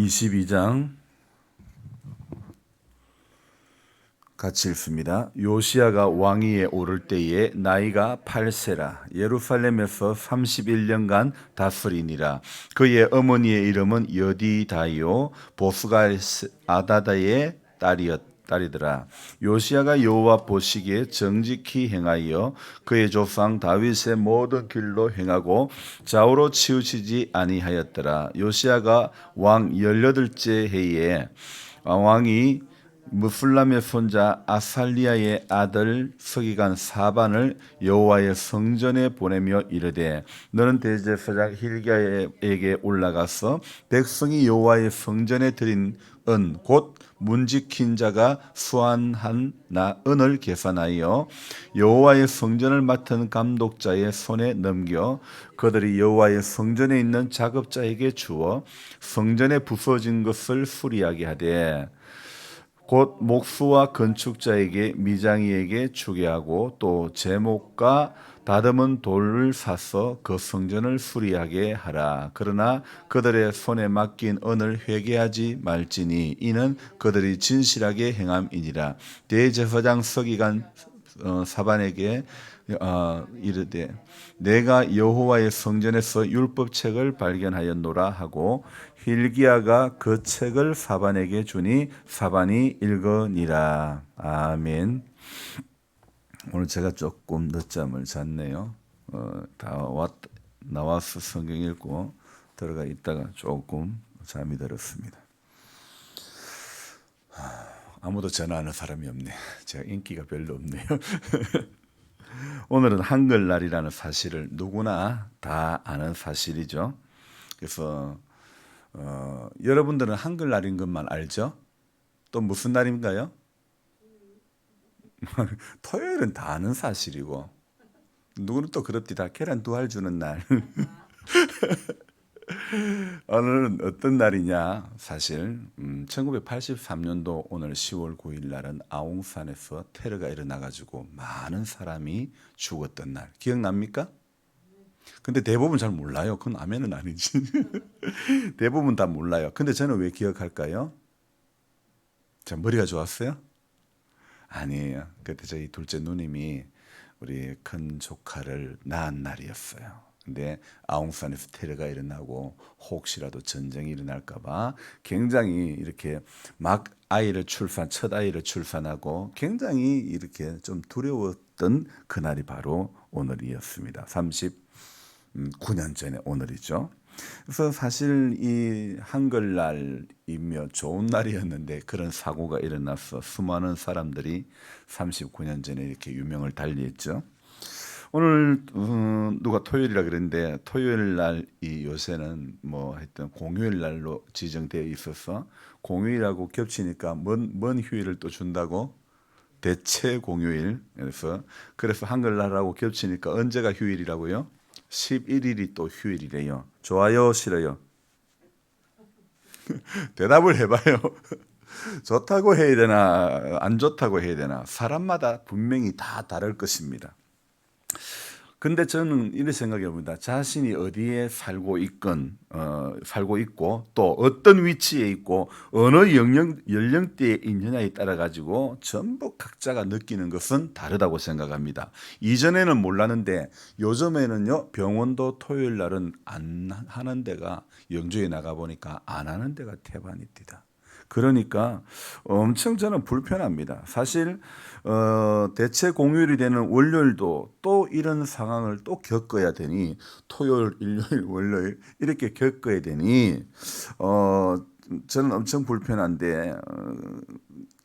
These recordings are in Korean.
22장 같이 읽습니다. 요시야가 왕위에 오를 때에 나이가 8세라 예루살렘에서 31년간 다스리니라. 그의 어머니의 이름은 여디다요 보스갈 아다다의 딸이더라. 요시야가 여호와 보시기에 정직히 행하여 그의 조상 다윗의 모든 길로 행하고 좌우로 치우치지 아니하였더라. 요시야가 왕 18째 해에 왕이 무술람의 손자 아살리아의 아들 서기관 사반을 여호와의 성전에 보내며 이르되 너는 대제사장 힐기야에게 올라가서 백성이 여호와의 성전에 드린 은 곧 문지킨 자가 수완한 나 은을 계산하여 여호와의 성전을 맡은 감독자의 손에 넘겨 그들이 여호와의 성전에 있는 작업자에게 주어 성전에 부서진 것을 수리하게 하되 곧 목수와 건축자에게 미장이에게 주게 하고 또 제목과 다듬은 돌을 사서 그 성전을 수리하게 하라. 그러나 그들의 손에 맡긴 은을 회개하지 말지니 이는 그들이 진실하게 행함이니라. 대제사장 서기관 사반에게 이르되 내가 여호와의 성전에서 율법책을 발견하였노라 하고 힐기야가 그 책을 사반에게 주니 사반이 읽으니라. 아멘. 오늘 제가 조금 늦잠을 잤네요. 나와서 성경 읽고 들어가 있다가 조금 잠이 들었습니다. 아무도 전화하는 사람이 없네. 제가 인기가 별로 없네요. 오늘은 한글날이라는 사실을 누구나 다 아는 사실이죠. 그래서 여러분들은 한글날인 것만 알죠? 또 무슨 날인가요? 토요일은 다 아는 사실이고 누구는 또 그럽디다. 계란 2알 주는 날. 오늘은 어떤 날이냐? 사실 1983년도 오늘 10월 9일 날은 아웅산에서 테러가 일어나가지고 많은 사람이 죽었던 날. 기억납니까? 근데 대부분 잘 몰라요. 그건 아멘은 아니지. 대부분 다 몰라요. 근데 저는 왜 기억할까요? 자, 머리가 좋았어요? 아니에요. 그때 저희 둘째 누님이 우리 큰 조카를 낳은 날이었어요. 근데 아웅산에서 테러가 일어나고 혹시라도 전쟁이 일어날까봐 굉장히 이렇게 막 첫 아이를 출산하고 굉장히 이렇게 좀 두려웠던 그날이 바로 오늘이었습니다. 39년 전에 오늘이죠. 그래서 사실 이 한글날이며 좋은 날이었는데 그런 사고가 일어나서 수많은 사람들이 39년 전에 이렇게 유명을 달리했죠. 오늘 누가 토요일이라 그랬는데 토요일 날이 요새는 뭐 하여튼 공휴일 날로 지정되어 있어서 공휴일하고 겹치니까 먼 휴일을 또 준다고 대체 공휴일. 그래서 한글날하고 겹치니까 언제가 휴일이라고요? 11일이 또 휴일이래요. 좋아요, 싫어요? 대답을 해봐요. 좋다고 해야 되나 안 좋다고 해야 되나. 사람마다 분명히 다 다를 것입니다. 근데 저는 이런 생각해 봅니다. 자신이 어디에 살고 있고 또 어떤 위치에 있고 어느 연령대에 있느냐에 따라 가지고 전부 각자가 느끼는 것은 다르다고 생각합니다. 이전에는 몰랐는데 요즘에는요, 병원도 토요일 날은 안 하는 데가, 영주에 나가 보니까 안 하는 데가 태반입니다. 그러니까 엄청 저는 불편합니다. 사실 대체 공휴일이 되는 월요일도 또 이런 상황을 또 겪어야 되니, 토요일, 일요일, 월요일 이렇게 겪어야 되니 저는 엄청 불편한데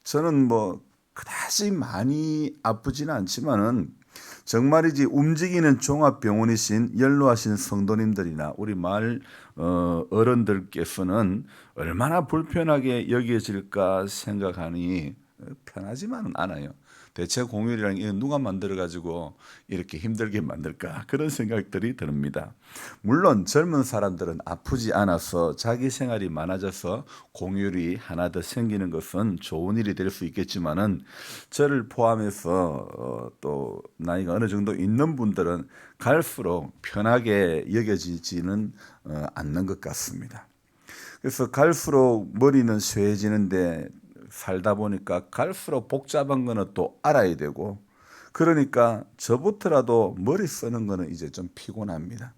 저는 뭐 그다지 많이 아프지는 않지만은 정말이지 움직이는 종합병원이신 연로하신 성도님들이나 우리 마을 어른들께서는 얼마나 불편하게 여겨질까 생각하니 편하지만은 않아요. 대체 공휴일이라는 게 누가 만들어가지고 이렇게 힘들게 만들까, 그런 생각들이 듭니다. 물론 젊은 사람들은 아프지 않아서 자기 생활이 많아져서 공휴일이 하나 더 생기는 것은 좋은 일이 될 수 있겠지만은 저를 포함해서 또 나이가 어느 정도 있는 분들은 갈수록 편하게 여겨지지는 않는 것 같습니다. 그래서 갈수록 머리는 쇠해지는데 살다 보니까 갈수록 복잡한 거는 또 알아야 되고, 그러니까 저부터라도 머리 쓰는 거는 이제 좀 피곤합니다.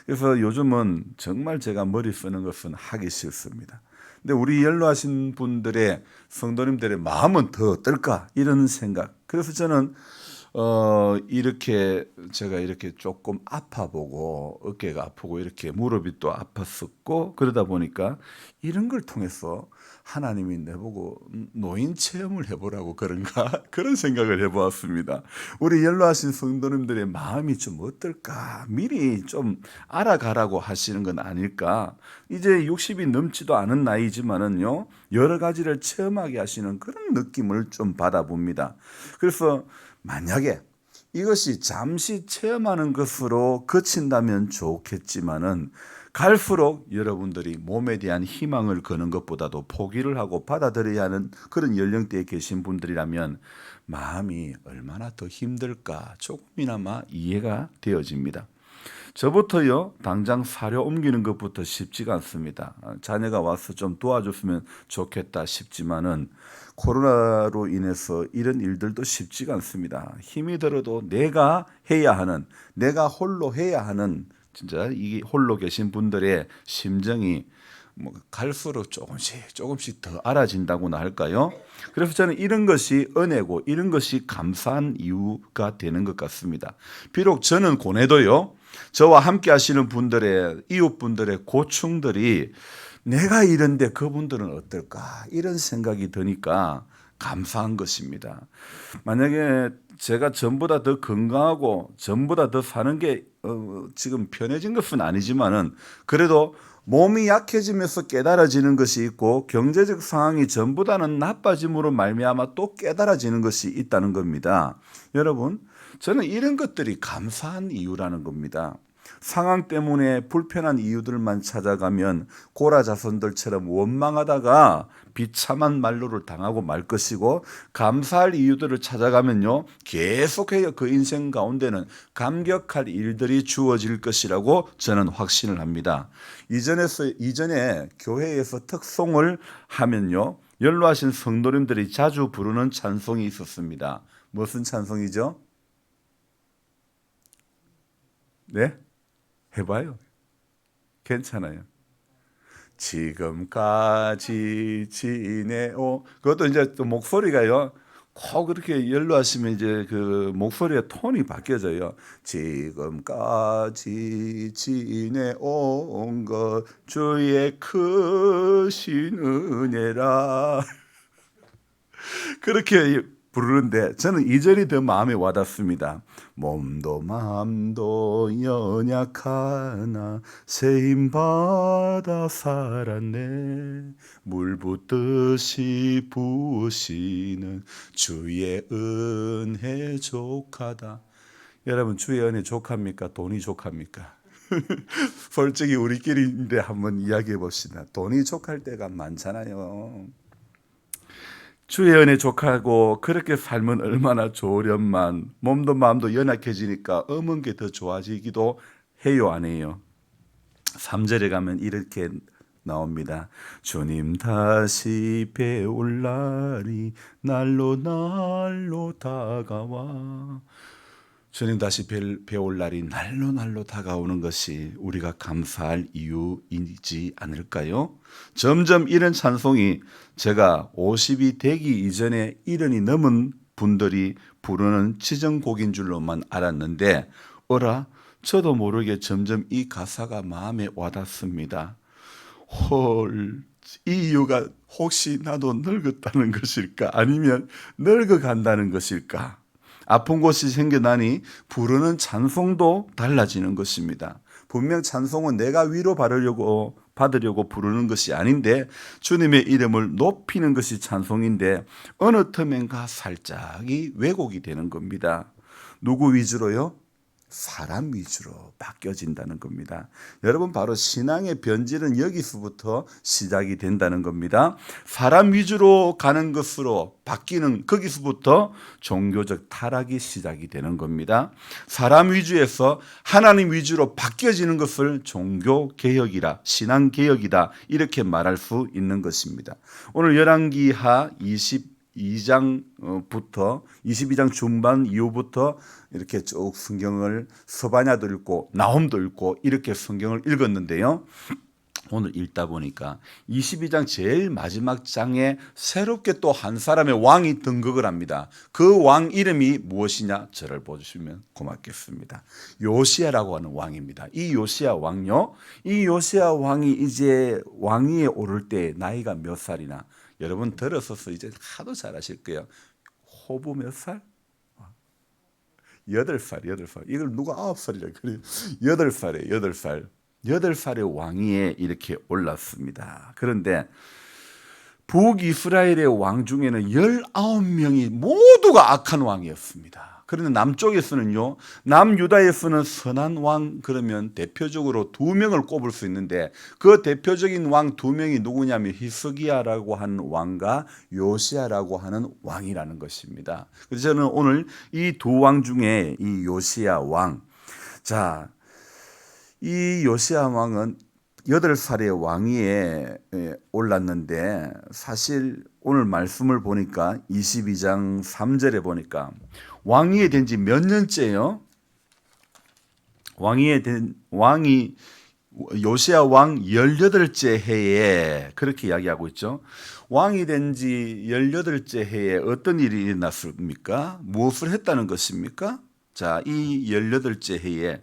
그래서 요즘은 정말 제가 머리 쓰는 것은 하기 싫습니다. 근데 우리 연로하신 분들의 성도님들의 마음은 더 어떨까 이런 생각. 그래서 저는 이렇게 제가 이렇게 조금 아파보고 어깨가 아프고 이렇게 무릎이 또 아팠었고, 그러다 보니까 이런 걸 통해서 하나님이 내보고 노인 체험을 해보라고 그런가 그런 생각을 해보았습니다. 우리 연로하신 성도님들의 마음이 좀 어떨까, 미리 좀 알아가라고 하시는 건 아닐까. 이제 60이 넘지도 않은 나이지만은요, 여러 가지를 체험하게 하시는 그런 느낌을 좀 받아봅니다. 그래서 만약에 이것이 잠시 체험하는 것으로 그친다면 좋겠지만은, 갈수록 여러분들이 몸에 대한 희망을 거는 것보다도 포기를 하고 받아들여야 하는 그런 연령대에 계신 분들이라면 마음이 얼마나 더 힘들까 조금이나마 이해가 되어집니다. 저부터요, 당장 사료 옮기는 것부터 쉽지가 않습니다. 자녀가 와서 좀 도와줬으면 좋겠다 싶지만은 코로나로 인해서 이런 일들도 쉽지가 않습니다. 힘이 들어도 내가 해야 하는, 내가 홀로 해야 하는, 진짜 이 홀로 계신 분들의 심정이 뭐 갈수록 조금씩 더 알아진다고나 할까요? 그래서 저는 이런 것이 은혜고 이런 것이 감사한 이유가 되는 것 같습니다. 비록 저는 고뇌도요, 저와 함께 하시는 분들의, 이웃분들의 고충들이 내가 이런데 그분들은 어떨까 이런 생각이 드니까 감사한 것입니다. 만약에 제가 전보다 더 건강하고 전보다 더 사는 게 지금 편해진 것은 아니지만은, 그래도 몸이 약해지면서 깨달아지는 것이 있고 경제적 상황이 전보다는 나빠짐으로 말미암아 또 깨달아지는 것이 있다는 겁니다. 여러분, 저는 이런 것들이 감사한 이유라는 겁니다. 상황 때문에 불편한 이유들만 찾아가면 고라 자손들처럼 원망하다가 비참한 말로를 당하고 말 것이고, 감사할 이유들을 찾아가면요, 계속해서 그 인생 가운데는 감격할 일들이 주어질 것이라고 저는 확신을 합니다. 이전에 교회에서 특송을 하면요, 연로하신 성도님들이 자주 부르는 찬송이 있었습니다. 무슨 찬송이죠? 네? 해봐요. 괜찮아요. 지금까지 지내오. 그것도 이제 또 목소리가요, 꼭 그렇게 연로하시면 이제 그 목소리의 톤이 바뀌어져요. 지금까지 지내온 것 주의 크신 은혜라. 그렇게 부르는데 저는 이 절이 더 마음에 와닿습니다. 몸도 마음도 연약하나 세임 받아 살았네. 물 붓듯이 부으시는 주의 은혜 족하다. 여러분, 주의 은혜 족합니까? 돈이 족합니까? 솔직히 우리끼리인데 한번 이야기해 봅시다. 돈이 족할 때가 많잖아요. 주의 은혜 족하고 그렇게 살면 얼마나 좋으련만, 몸도 마음도 연약해지니까 없는 게 더 좋아지기도 해요, 안 해요? 3절에 가면 이렇게 나옵니다. 주님 다시 배울 날이 날로 날로 다가와. 주님 다시 배울 날이 날로 다가오는 것이 우리가 감사할 이유이지 않을까요? 점점 이런 찬송이 제가 50이 되기 이전에 70이 넘은 분들이 부르는 지정곡인 줄로만 알았는데, 저도 모르게 점점 이 가사가 마음에 와닿습니다. 헐, 이 이유가 혹시 나도 늙었다는 것일까? 아니면 늙어간다는 것일까? 아픈 곳이 생겨나니 부르는 찬송도 달라지는 것입니다. 분명 찬송은 내가 위로 받으려고 부르는 것이 아닌데 주님의 이름을 높이는 것이 찬송인데, 어느 틈엔가 살짝이 왜곡이 되는 겁니다. 누구 위주로요? 사람 위주로 바뀌어진다는 겁니다. 여러분, 바로 신앙의 변질은 여기서부터 시작이 된다는 겁니다. 사람 위주로 가는 것으로 바뀌는 거기서부터 종교적 타락이 시작이 되는 겁니다. 사람 위주에서 하나님 위주로 바뀌어지는 것을 종교 개혁이라, 신앙 개혁이다, 이렇게 말할 수 있는 것입니다. 오늘 열왕기하 22장 중반 이후부터 이렇게 쭉 성경을 서바냐도 읽고 나홈도 읽고 이렇게 성경을 읽었는데요. 오늘 읽다 보니까 22장 제일 마지막 장에 새롭게 또 한 사람의 왕이 등극을 합니다. 그 왕 이름이 무엇이냐? 저를 보시면 고맙겠습니다. 요시야라고 하는 왕입니다. 이 요시야 왕요, 이 요시야 왕이 이제 왕위에 오를 때 나이가 몇 살이나? 여러분 들었어서 이제 하도 잘 아실 거예요. 호부 몇 살? 8살. 이걸 누가 9살이라 그래요. 8살에 8살의 왕위에 이렇게 올랐습니다. 그런데 북이스라엘의 왕 중에는 19명이 모두가 악한 왕이었습니다. 그런데 남쪽에서는요, 남유다에서는 선한 왕, 그러면 대표적으로 2명을 꼽을 수 있는데 그 대표적인 왕 2명이 누구냐면 히스기야라고 하는 왕과 요시야라고 하는 왕이라는 것입니다. 그래서 저는 오늘 이 두 왕 중에 이 요시야 왕, 자, 이 요시야 왕은 8살의 왕위에 올랐는데 사실 오늘 말씀을 보니까 22장 3절에 보니까 왕위에 된 지 몇 년째요? 왕이 요시야 왕 18째 해에 그렇게 이야기하고 있죠. 왕이 된 지 18째 해에 어떤 일이 일어났습니까? 무엇을 했다는 것입니까? 자, 이 18째 해에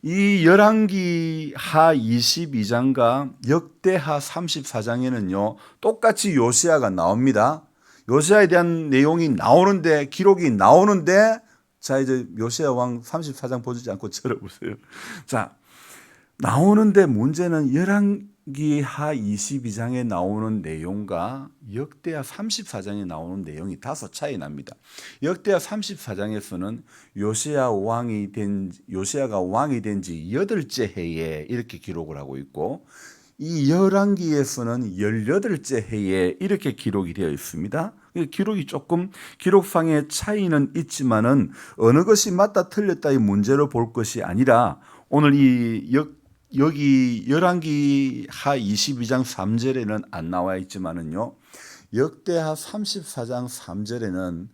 이 열왕기하 22장과 역대하 34장에는요 똑같이 요시야가 나옵니다. 요시야에 대한 내용이 나오는데, 기록이 나오는데, 자, 이제 요시야 왕 34장 보지 않고 들어보세요. 자, 나오는데 문제는 열왕기하 22장에 나오는 내용과 역대하 34장에 나오는 내용이 다소 차이 납니다. 역대하 34장에서는 요시야가 왕이 된 지 8째 해에 이렇게 기록을 하고 있고, 이 열왕기에서는 18째 해에 이렇게 기록이 되어 있습니다. 기록이 조금 기록상의 차이는 있지만은 어느 것이 맞다 틀렸다의 문제로 볼 것이 아니라 오늘 여기 열왕기하 22장 3절에는 안 나와 있지만은요, 역대하 34장 3절에는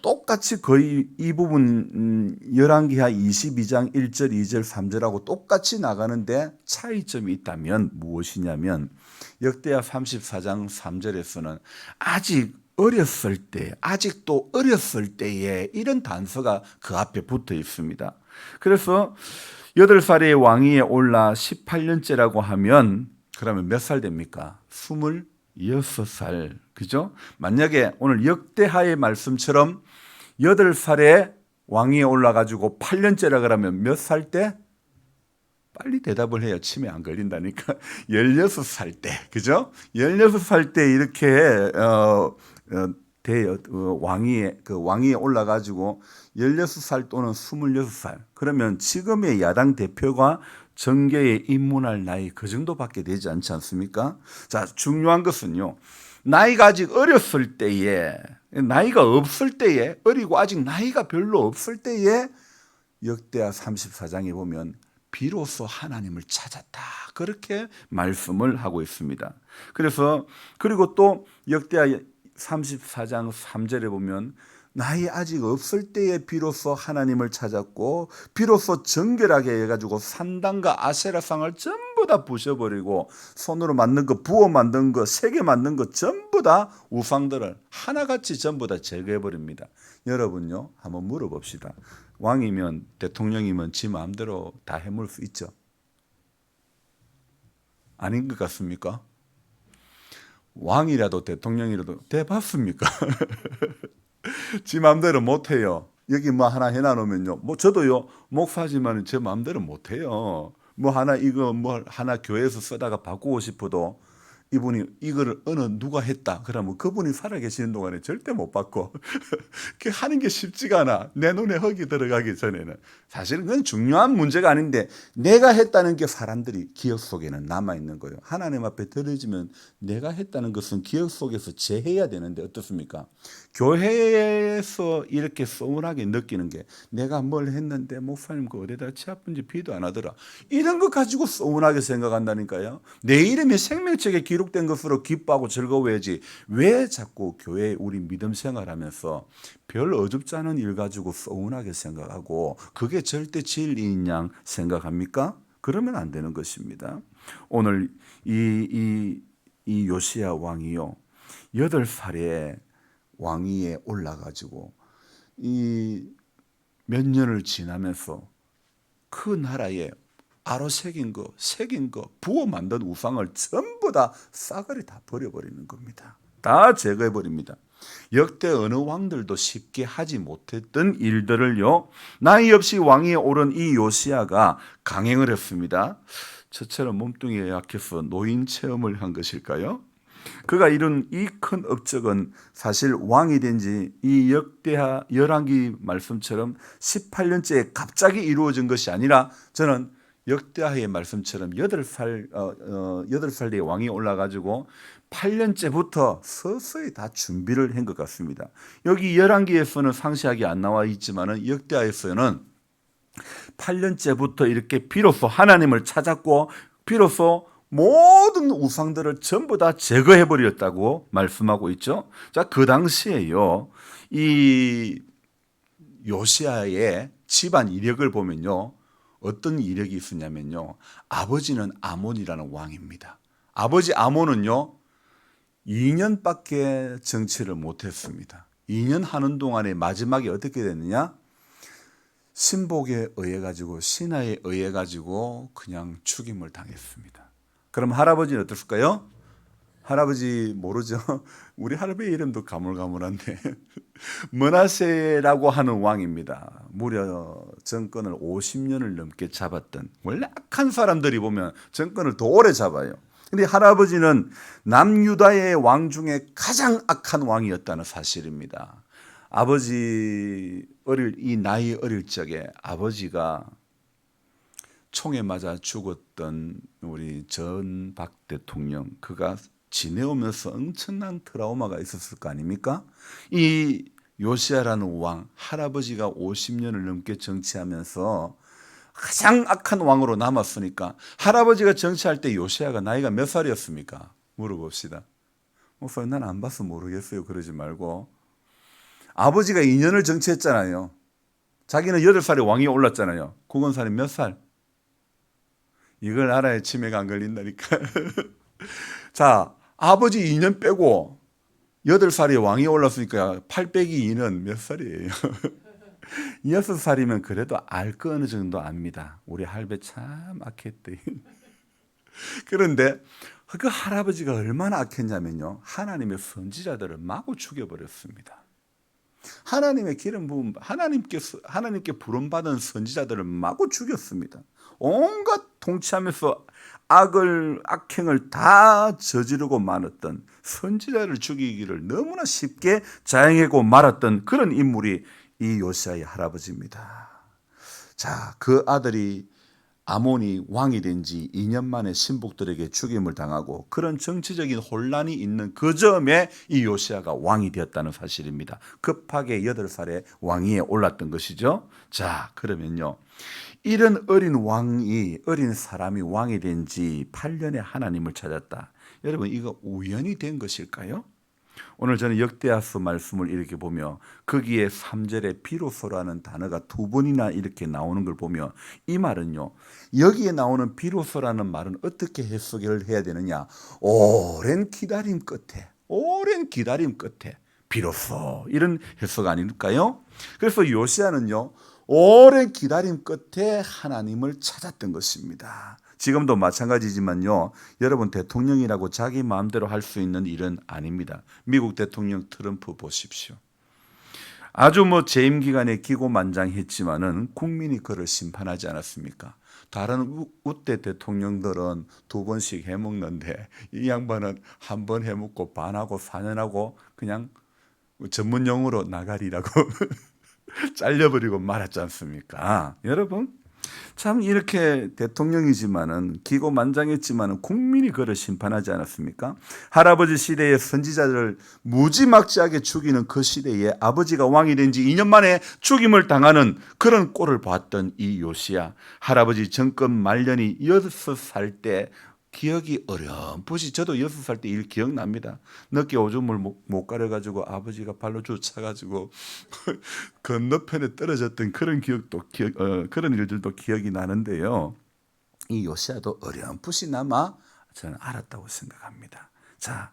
똑같이 거의 이 부분 열왕기하 22장 1절, 2절, 3절하고 똑같이 나가는데 차이점이 있다면 무엇이냐면 역대하 34장 3절에서는 아직도 어렸을 때에 이런 단서가 그 앞에 붙어 있습니다. 그래서 8살의 왕위에 올라 18년째라고 하면 그러면 몇 살 됩니까? 26살. 그죠? 만약에 오늘 역대하의 말씀처럼 8살에 왕위에 올라가지고 8년째라 그러면 몇 살 때? 빨리 대답을 해야 치매 안 걸린다니까. 16살 때. 그죠? 16살 때 이렇게 왕위에 올라가지고 16살 또는 26살. 그러면 지금의 야당 대표가 정계에 입문할 나이 그 정도밖에 되지 않지 않습니까? 자, 중요한 것은요, 나이가 아직 어렸을 때에, 나이가 없을 때에, 어리고 아직 나이가 별로 없을 때에 역대하 34장에 보면 비로소 하나님을 찾았다, 그렇게 말씀을 하고 있습니다. 그리고 또 역대하 34장 3절에 보면 나이 아직 없을 때에 비로소 하나님을 찾았고 비로소 정결하게 해가지고 산당과 아세라상을 전부 다 부셔버리고 손으로 만든 거, 부어 만든 거, 새겨 만든 거 전부 다 우상들을 하나같이 전부 다 제거해버립니다. 여러분요, 한번 물어봅시다. 왕이면, 대통령이면 지 마음대로 다 해물 수 있죠? 아닌 것 같습니까? 왕이라도 대통령이라도 대봤습니까? 지 마음대로 못해요. 여기 뭐 하나 해놔놓으면요, 뭐 저도요 목사지만 제 마음대로 못해요. 뭐 하나 교회에서 쓰다가 바꾸고 싶어도 이분이 이거를 어느 누가 했다 그러면 그분이 살아계시는 동안에 절대 못 받고 그 하는 게 쉽지가 않아. 내 눈에 흙이 들어가기 전에는. 사실은 그건 중요한 문제가 아닌데 내가 했다는 게 사람들이 기억 속에는 남아있는 거예요. 하나님 앞에 드려지면 내가 했다는 것은 기억 속에서 제해야 되는데 어떻습니까? 교회에서 이렇게 서운하게 느끼는 게 내가 뭘 했는데 목사님 그 어디다 치 아픈지 비도 안 하더라. 이런 것 가지고 서운하게 생각한다니까요. 내 이름이 생명책에 기록된 것으로 기뻐하고 즐거워야지 왜 자꾸 교회에 우리 믿음 생활하면서 별 어줍지 않은 일 가지고 서운하게 생각하고 그게 절대 진리인 양 생각합니까? 그러면 안 되는 것입니다. 오늘 이 요시야 왕이요 8살에 왕위에 올라가지고 이 몇 년을 지나면서 그 나라에 아로 새긴 거, 부어 만든 우상을 전부 다 싸그리 다 버려버리는 겁니다. 다 제거해버립니다. 역대 어느 왕들도 쉽게 하지 못했던 일들을요, 나이 없이 왕위에 오른 이 요시야가 강행을 했습니다. 저처럼 몸뚱이에 약해서 노인 체험을 한 것일까요? 그가 이룬 이 큰 업적은 사실 왕이 된 지 이 역대하 열왕기 말씀처럼 18년째에 갑자기 이루어진 것이 아니라 저는 역대하의 말씀처럼 8살 때 왕이 올라가지고 8년째부터 서서히 다 준비를 한 것 같습니다. 여기 열왕기에서는 상세하게 안 나와 있지만은 역대하에서는 8년째부터 이렇게 비로소 하나님을 찾았고 비로소 모든 우상들을 전부 다 제거해 버렸다고 말씀하고 있죠. 자, 그 당시에요. 이 요시야의 집안 이력을 보면요. 어떤 이력이 있었냐면요. 아버지는 아몬이라는 왕입니다. 아버지 아몬은요. 2년밖에 정치를 못 했습니다. 2년 하는 동안에 마지막에 어떻게 됐느냐? 신복에 의해 가지고 신하에 의해 가지고 그냥 죽임을 당했습니다. 그럼 할아버지는 어땠을까요? 할아버지 모르죠? 우리 할아버지 이름도 가물가물한데 므낫세라고 하는 왕입니다. 무려 정권을 50년을 넘게 잡았던, 원래 악한 사람들이 보면 정권을 더 오래 잡아요. 근데 할아버지는 남유다의 왕 중에 가장 악한 왕이었다는 사실입니다. 아버지 이 나이 어릴 적에 아버지가 총에 맞아 죽었던 우리 전 박 대통령, 그가 지내오면서 엄청난 트라우마가 있었을 거 아닙니까? 이 요시야라는 왕, 할아버지가 50년을 넘게 정치하면서 가장 악한 왕으로 남았으니까 할아버지가 정치할 때 요시야가 나이가 몇 살이었습니까? 물어봅시다. 목사님 난 안 봐서 모르겠어요. 그러지 말고 아버지가 2년을 정치했잖아요. 자기는 8살에 왕위에 올랐잖아요. 국원살이 몇 살? 이걸 알아야 치매가 안 걸린다니까. 자, 아버지 2년 빼고 8살에 왕위에 올랐으니까 8 빼기 2는 몇 살이에요? 6살이면 그래도 알 거 어느 정도 압니다. 우리 할배 참 악했대. 그런데 그 할아버지가 얼마나 악했냐면요. 하나님의 선지자들을 마구 죽여버렸습니다. 하나님의 기름 부음, 하나님께 부름받은 선지자들을 마구 죽였습니다. 온갖 통치하면서 악행을 다 저지르고 말았던, 선지자를 죽이기를 너무나 쉽게 자행하고 말았던 그런 인물이 이 요시야의 할아버지입니다. 자, 그 아들이 아몬이 왕이 된 지 2년 만에 신복들에게 죽임을 당하고 그런 정치적인 혼란이 있는 그 점에 이 요시야가 왕이 되었다는 사실입니다. 급하게 8살에 왕위에 올랐던 것이죠. 자, 그러면요. 이런 어린 사람이 왕이 된 지 8년에 하나님을 찾았다. 여러분, 이거 우연이 된 것일까요? 오늘 저는 역대하서 말씀을 이렇게 보며 거기에 3절에 비로소라는 단어가 2번이나 이렇게 나오는 걸 보며 이 말은요, 여기에 나오는 비로소라는 말은 어떻게 해석을 해야 되느냐? 오랜 기다림 끝에 비로소, 이런 해석 아닐까요? 그래서 요시야는요, 오랜 기다림 끝에 하나님을 찾았던 것입니다. 지금도 마찬가지지만요. 여러분, 대통령이라고 자기 마음대로 할 수 있는 일은 아닙니다. 미국 대통령 트럼프 보십시오. 아주 재임 기간에 기고만장했지만은 국민이 그를 심판하지 않았습니까? 다른 우대 대통령들은 2번씩 해먹는데 이 양반은 한 번 해먹고 반하고 4년하고 그냥 전문 용어로 나가리라고 잘려버리고 말았지 않습니까? 여러분, 참 이렇게 대통령이지만은 기고만장했지만은 국민이 그를 심판하지 않았습니까? 할아버지 시대의 선지자들을 무지막지하게 죽이는 그 시대에 아버지가 왕이 된 지 2년 만에 죽임을 당하는 그런 꼴을 봤던 이 요시야, 할아버지 정권 말년이 6살 때 기억이 어렴풋이, 저도 6살 때 일 기억납니다. 늦게 오줌을 못 가려가지고 아버지가 발로 쫓아가지고 건너편에 떨어졌던 그런 그런 일들도 기억이 나는데요. 이 요시야도 어렴풋이나마 저는 알았다고 생각합니다. 자,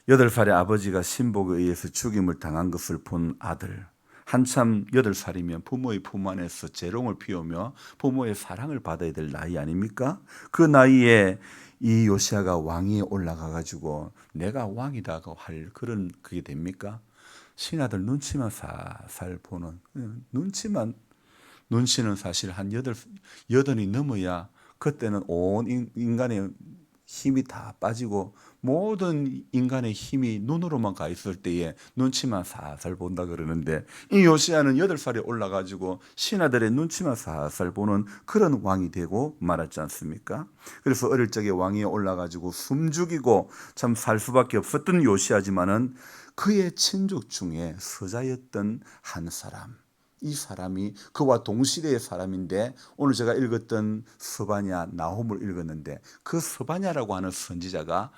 8살에 아버지가 신복에 의해서 죽임을 당한 것을 본 아들, 한참 8살이면 부모의 품 안에서 재롱을 피우며 부모의 사랑을 받아야 될 나이 아닙니까? 그 나이에 이 요시야가 왕위에 올라가 가지고 내가 왕이다고 할 그런 그게 됩니까? 신하들 눈치만 살살 보는, 눈치는 사실 한 8이 넘어야 그때는 온 인간의 힘이 다 빠지고 모든 인간의 힘이 눈으로만 가 있을 때에 눈치만 살살 본다 그러는데, 이 요시야는 8살에 올라가지고 신하들의 눈치만 살살 보는 그런 왕이 되고 말았지 않습니까? 그래서 어릴 적에 왕위에 올라가지고 숨죽이고 참 살 수밖에 없었던 요시야지만은 그의 친족 중에 서자였던 한 사람, 이 사람이 그와 동시대의 사람인데, 오늘 제가 읽었던 스바냐 나홈을 읽었는데 그 스바냐라고 하는 선지자가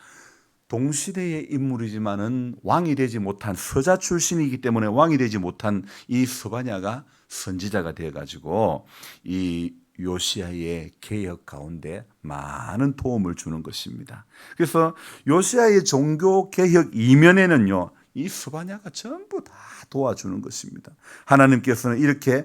동시대의 인물이지만은 왕이 되지 못한 서자 출신이기 때문에 왕이 되지 못한 이 스바냐가 선지자가 되어 가지고 이 요시야의 개혁 가운데 많은 도움을 주는 것입니다. 그래서 요시야의 종교 개혁 이면에는요, 이 스바냐가 전부 다 도와주는 것입니다. 하나님께서는 이렇게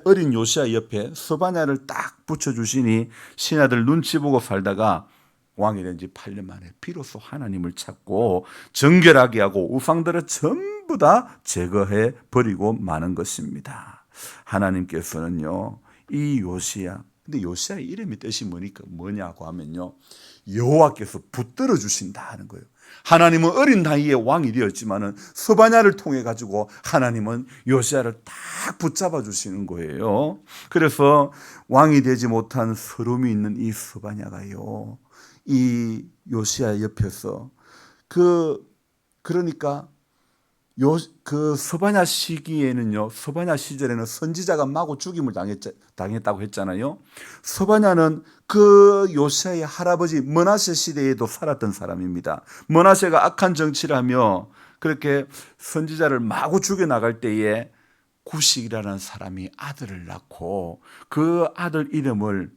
어린 요시야 옆에 스바냐를 딱 붙여주시니 신하들 눈치 보고 살다가 왕이 된 지 8년 만에 비로소 하나님을 찾고 정결하게 하고 우상들을 전부 다 제거해 버리고 마는 것입니다. 하나님께서는요, 이 요시야, 근데 요시야의 이름이 뜻이 뭐냐고 하면요, 여호와께서 붙들어 주신다 하는 거예요. 하나님은 어린 나이에 왕이 되었지만은 스바냐를 통해 가지고 하나님은 요시야를 딱 붙잡아 주시는 거예요. 그래서 왕이 되지 못한 서름이 있는 이 스바냐가요, 이 요시야 옆에서 그러니까 그 스바냐 시기에는요, 스바냐 시절에는 선지자가 마구 죽임을 당했다고 했잖아요. 스바냐는 그 요시야의 할아버지 므낫세 시대에도 살았던 사람입니다. 므낫세가 악한 정치를 하며 그렇게 선지자를 마구 죽여 나갈 때에 구식이라는 사람이 아들을 낳고 그 아들 이름을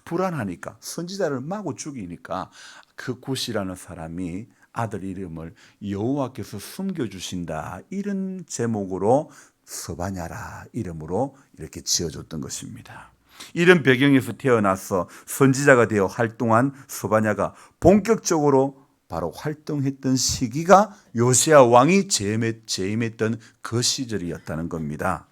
불안하니까 선지자를 마구 죽이니까 그 구시라는 사람이 아들 이름을 여호와께서 숨겨주신다, 이런 제목으로 스바냐라 이름으로 이렇게 지어줬던 것입니다. 이런 배경에서 태어나서 선지자가 되어 활동한 스바냐가 본격적으로 바로 활동했던 시기가 요시야 왕이 재임했던 그 시절이었다는 겁니다.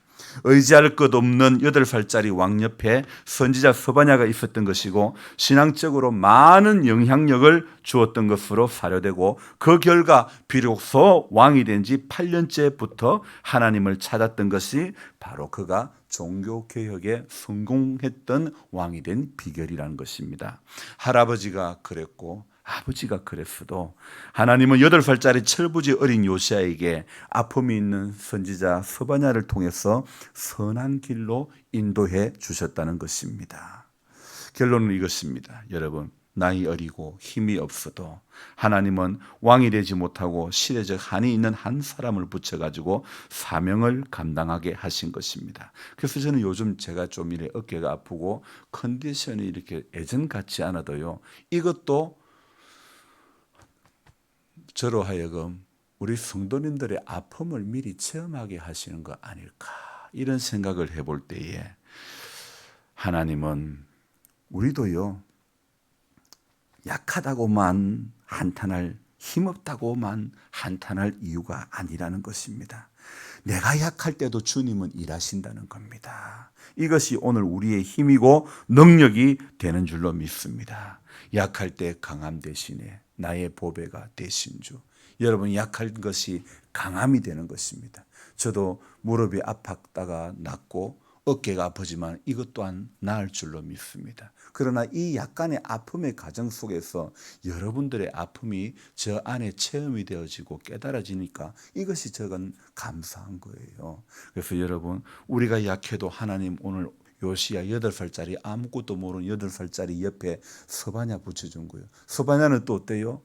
의지할 것 없는 8살짜리 왕 옆에 선지자 스바냐가 있었던 것이고 신앙적으로 많은 영향력을 주었던 것으로 사료되고, 그 결과 비로소 왕이 된 지 8년째부터 하나님을 찾았던 것이 바로 그가 종교개혁에 성공했던 왕이 된 비결이라는 것입니다. 할아버지가 그랬고 아버지가 그랬어도 하나님은 8살짜리 철부지 어린 요시야에게 아픔이 있는 선지자 스바냐를 통해서 선한 길로 인도해 주셨다는 것입니다. 결론은 이것입니다. 여러분, 나이 어리고 힘이 없어도 하나님은 왕이 되지 못하고 시대적 한이 있는 한 사람을 붙여가지고 사명을 감당하게 하신 것입니다. 그래서 저는 요즘 제가 좀 이래 어깨가 아프고 컨디션이 이렇게 예전 같지 않아도요, 이것도 저로 하여금 우리 성도님들의 아픔을 미리 체험하게 하시는 거 아닐까, 이런 생각을 해볼 때에 하나님은 우리도요, 약하다고만 한탄할, 힘없다고만 한탄할 이유가 아니라는 것입니다. 내가 약할 때도 주님은 일하신다는 겁니다. 이것이 오늘 우리의 힘이고 능력이 되는 줄로 믿습니다. 약할 때 강함 대신에 나의 보배가 되신 주. 여러분, 약할 것이 강함이 되는 것입니다. 저도 무릎이 아팠다가 낫고 어깨가 아프지만 이것 또한 나을 줄로 믿습니다. 그러나 이 약간의 아픔의 과정 속에서 여러분들의 아픔이 저 안에 체험이 되어지고 깨달아지니까 이것이 저건 감사한 거예요. 그래서 여러분, 우리가 약해도 하나님 오늘 요시야 8살짜리 아무것도 모르는 8살짜리 옆에 서바냐 붙여준 거예요. 서바냐는 또 어때요?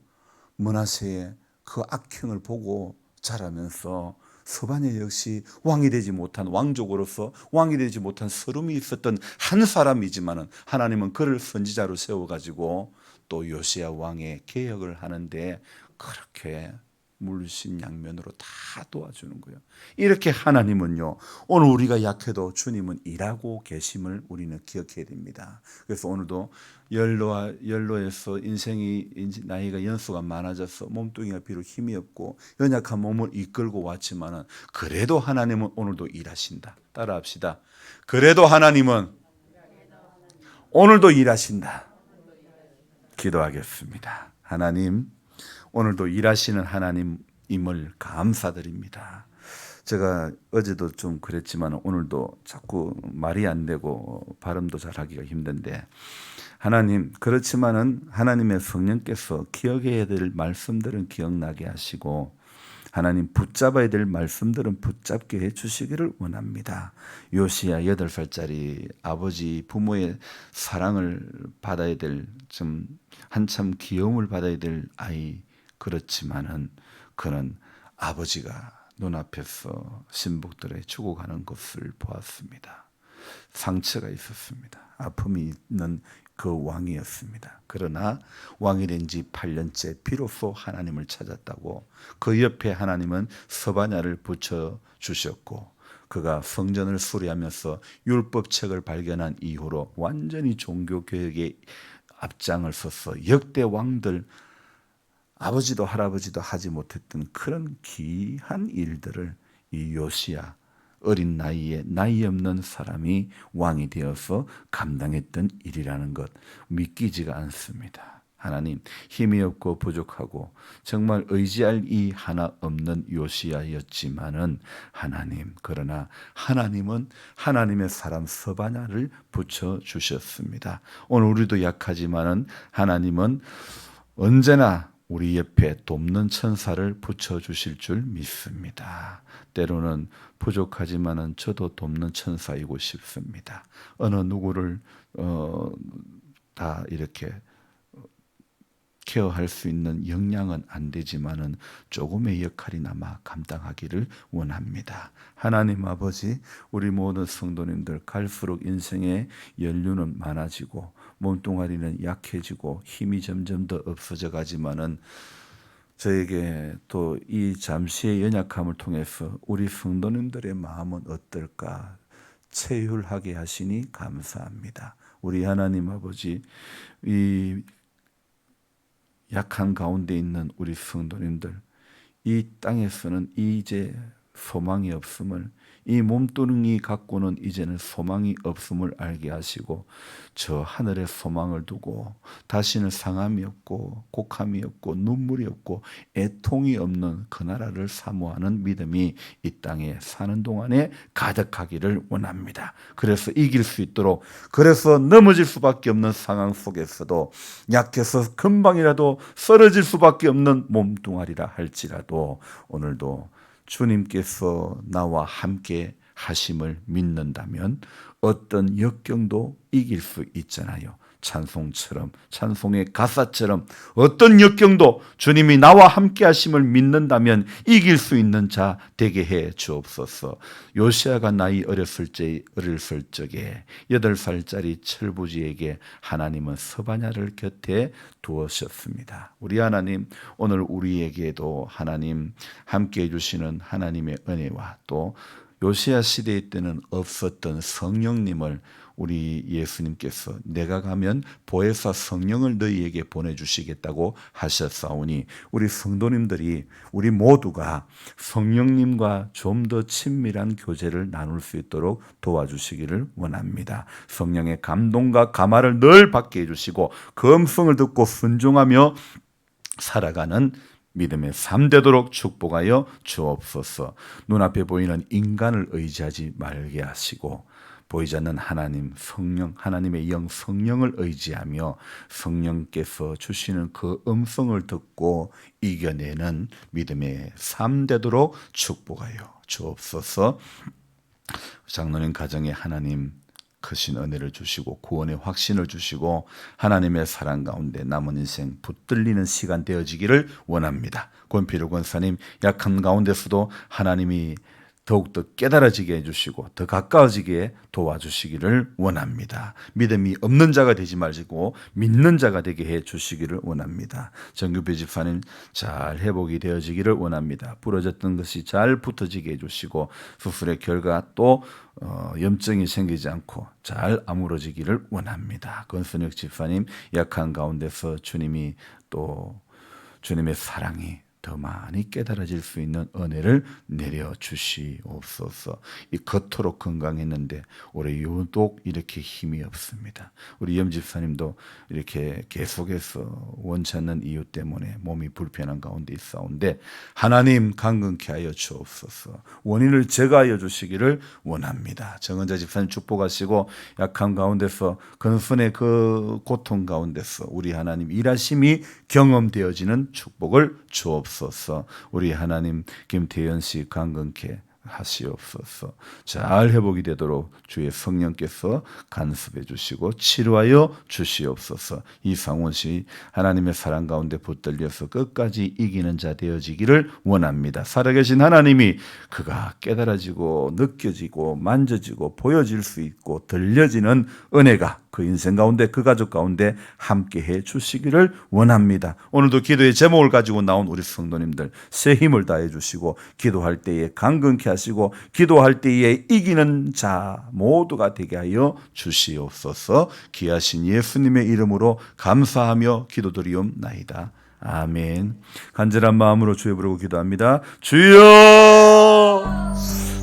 므낫세의 그 악행을 보고 자라면서 서바냐 역시 왕이 되지 못한, 왕족으로서 왕이 되지 못한 서름이 있었던 한 사람이지만은 하나님은 그를 선지자로 세워가지고 또 요시야 왕의 개혁을 하는데 그렇게 물신양면으로 다 도와주는 거예요. 이렇게 하나님은요, 오늘 우리가 약해도 주님은 일하고 계심을 우리는 기억해야 됩니다. 그래서 오늘도 연로에서 인생이 나이가 연수가 많아져서 몸뚱이가 비록 힘이 없고 연약한 몸을 이끌고 왔지만은 그래도 하나님은 오늘도 일하신다. 따라합시다. 그래도 하나님은 오늘도 일하신다. 기도하겠습니다. 하나님, 오늘도 일하시는 하나님임을 감사드립니다. 제가 어제도 좀 그랬지만 오늘도 자꾸 말이 안 되고 발음도 잘하기가 힘든데, 하나님, 그렇지만은 하나님의 성령께서 기억해야 될 말씀들은 기억나게 하시고 하나님 붙잡아야 될 말씀들은 붙잡게 해주시기를 원합니다. 요시야 8살짜리 아버지 부모의 사랑을 받아야 될, 좀 한참 귀여움을 받아야 될 아이, 그렇지만은 그는 아버지가 눈앞에서 신복들의 죽어가는 것을 보았습니다. 상처가 있었습니다. 아픔이 있는 그 왕이었습니다. 그러나 왕이 된 지 8년째 비로소 하나님을 찾았다고, 그 옆에 하나님은 서바냐를 붙여주셨고 그가 성전을 수리하면서 율법책을 발견한 이후로 완전히 종교개혁에 앞장을 서서 역대 왕들, 아버지도 할아버지도 하지 못했던 그런 귀한 일들을 이 요시야, 어린 나이에 나이 없는 사람이 왕이 되어서 감당했던 일이라는 것 믿기지가 않습니다. 하나님, 힘이 없고 부족하고 정말 의지할 이 하나 없는 요시야였지만은 하나님, 그러나 하나님은 하나님의 사람 서바냐를 붙여주셨습니다. 오늘 우리도 약하지만은 하나님은 언제나 우리 옆에 돕는 천사를 붙여주실 줄 믿습니다. 때로는 부족하지만은 저도 돕는 천사이고 싶습니다. 어느 누구를 다 이렇게 케어할 수 있는 역량은 안 되지만은 조금의 역할이나마 감당하기를 원합니다. 하나님 아버지, 우리 모든 성도님들 갈수록 인생의 연륜은 많아지고 몸뚱아리는 약해지고 힘이 점점 더 없어져 가지만은 저에게 또 이 잠시의 연약함을 통해서 우리 성도님들의 마음은 어떨까 체휼하게 하시니 감사합니다. 우리 하나님 아버지, 이 약한 가운데 있는 우리 성도님들, 이 땅에서는 이제 소망이 없음을, 이 몸뚱이 갖고는 이제는 소망이 없음을 알게 하시고 저 하늘에 소망을 두고 다시는 상함이 없고 곡함이 없고 눈물이 없고 애통이 없는 그 나라를 사모하는 믿음이 이 땅에 사는 동안에 가득하기를 원합니다. 그래서 이길 수 있도록, 그래서 넘어질 수밖에 없는 상황 속에서도 약해서 금방이라도 쓰러질 수밖에 없는 몸뚱아리라 할지라도 오늘도 주님께서 나와 함께 하심을 믿는다면 어떤 역경도 이길 수 있잖아요. 찬송처럼, 찬송의 가사처럼 어떤 역경도 주님이 나와 함께 하심을 믿는다면 이길 수 있는 자 되게 해 주옵소서. 요시야가 나이 어렸을 적에 8살짜리 철부지에게 하나님은 서바냐를 곁에 두었습니다. 우리 하나님, 오늘 우리에게도 하나님 함께 해주시는 하나님의 은혜와 또 요시야 시대 때는 없었던 성령님을 우리 예수님께서 내가 가면 보혜사 성령을 너희에게 보내주시겠다고 하셨사오니 우리 성도님들이 우리 모두가 성령님과 좀 더 친밀한 교제를 나눌 수 있도록 도와주시기를 원합니다. 성령의 감동과 감화를 늘 받게 해주시고 그 음성을 듣고 순종하며 살아가는 믿음의 삶 되도록 축복하여 주옵소서. 눈앞에 보이는 인간을 의지하지 말게 하시고 보이지 않는 하나님 성령, 하나님의 영 성령을 의지하며 성령께서 주시는 그 음성을 듣고 이겨내는 믿음의 삶 되도록 축복하여 주옵소서. 장로님 가정에 하나님 크신 은혜를 주시고 구원의 확신을 주시고 하나님의 사랑 가운데 남은 인생 붙들리는 시간 되어지기를 원합니다. 권필우 권사님 약한 가운데서도 하나님이 더욱더 깨달아지게 해주시고 더 가까워지게 도와주시기를 원합니다. 믿음이 없는 자가 되지 마시고 믿는 자가 되게 해주시기를 원합니다. 정규배 집사님 잘 회복이 되어지기를 원합니다. 부러졌던 것이 잘 붙어지게 해주시고 수술의 결과 또 염증이 생기지 않고 잘 아물어지기를 원합니다. 권순혁 집사님 약한 가운데서 주님이 또 주님의 사랑이 더 많이 깨달아질 수 있는 은혜를 내려주시옵소서. 이 겉으로 건강했는데 올해 유독 이렇게 힘이 없습니다. 우리 염집사님도 이렇게 계속해서 원치 않는 이유 때문에 몸이 불편한 가운데 있사온데 하나님 강건케 하여 주옵소서. 원인을 제거하여 주시기를 원합니다. 정은자 집사님 축복하시고 약한 가운데서 근손의 그 고통 가운데서 우리 하나님 일하심이 경험되어지는 축복을 주옵소서. 우리 하나님 김태현 씨 강건케 하시옵소서. 잘 회복이 되도록 주의 성령께서 간섭해 주시고 치료하여 주시옵소서. 이상원 씨 하나님의 사랑 가운데 붙들려서 끝까지 이기는 자 되어지기를 원합니다. 살아계신 하나님이 그가 깨달아지고 느껴지고 만져지고 보여질 수 있고 들려지는 은혜가 그 인생 가운데 그 가족 가운데 함께해 주시기를 원합니다. 오늘도 기도의 제목을 가지고 나온 우리 성도님들 새 힘을 다해 주시고 기도할 때에 강건케 하시고 기도할 때에 이기는 자 모두가 되게 하여 주시옵소서. 귀하신 예수님의 이름으로 감사하며 기도드리옵나이다. 아멘. 간절한 마음으로 주여 부르고 기도합니다. 주여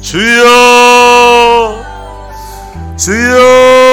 주여 주여